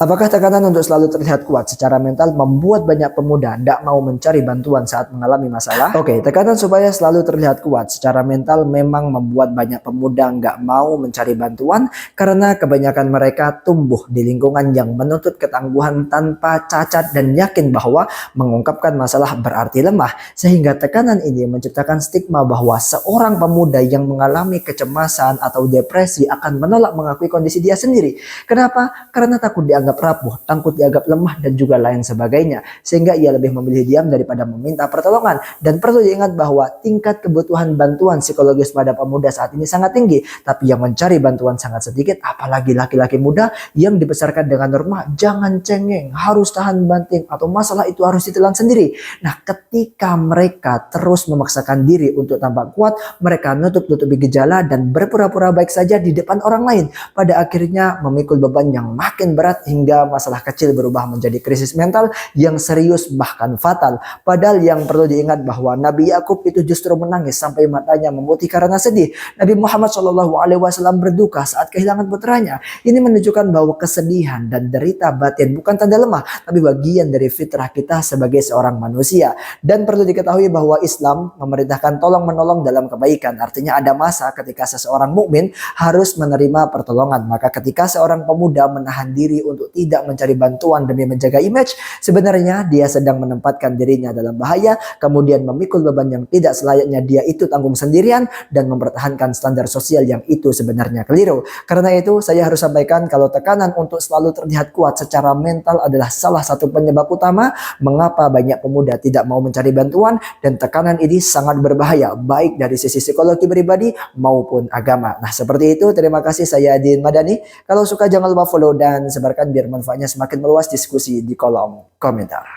Apakah tekanan untuk selalu terlihat kuat secara mental membuat banyak pemuda tidak mau mencari bantuan saat mengalami masalah? Oke, tekanan supaya selalu terlihat kuat secara mental memang membuat banyak pemuda nggak mau mencari bantuan karena kebanyakan mereka tumbuh di lingkungan yang menuntut ketangguhan tanpa cacat dan yakin bahwa mengungkapkan masalah berarti lemah. Sehingga tekanan ini menciptakan stigma bahwa seorang pemuda yang mengalami kecemasan atau depresi akan menolak mengakui kondisi dia sendiri. Kenapa? Karena takut dianggap rapuh, takut dianggap lemah dan juga lain sebagainya. Sehingga ia lebih memilih diam daripada meminta pertolongan. Dan perlu diingat bahwa tingkat kebutuhan bantuan psikologis pada pemuda saat ini sangat tinggi. Tapi yang mencari bantuan sangat sedikit, apalagi laki-laki muda yang dibesarkan dengan norma jangan cengeng, harus tahan banting, atau masalah itu harus ditelan sendiri. Nah, ketika mereka terus memaksakan diri untuk tampak kuat, mereka nutup-nutupi gejala dan berpura-pura baik saja di depan orang lain. Pada akhirnya memikul beban yang makin berat hingga masalah kecil berubah menjadi krisis mental yang serius bahkan fatal. Padahal yang perlu diingat bahwa Nabi Yakub itu justru menangis sampai matanya memutih karena sedih. Nabi Muhammad SAW berduka saat kehilangan putranya. Ini menunjukkan bahwa kesedihan dan derita batin bukan tanda lemah, tapi bagian dari fitrah kita sebagai seorang manusia. Dan perlu diketahui bahwa Islam memerintahkan tolong menolong dalam kebaikan. Artinya ada masa ketika seseorang mukmin harus menerima pertolongan. Maka ketika seorang pemuda menahan diri untuk tidak mencari bantuan demi menjaga image, sebenarnya dia sedang menempatkan dirinya dalam bahaya, kemudian memikul beban yang tidak selayaknya dia itu tanggung sendirian dan mempertahankan standar sosial yang itu sebenarnya keliru. Karena itu saya harus sampaikan kalau tekanan untuk selalu terlihat kuat secara mental adalah salah satu penyebab utama mengapa banyak pemuda tidak mau mencari bantuan, dan tekanan ini sangat berbahaya baik dari sisi psikologi pribadi maupun agama. Nah, seperti itu. Terima kasih, saya Din Madani. Kalau suka jangan lupa follow dan sebarkan biar manfaatnya semakin meluas. Diskusi di kolom komentar.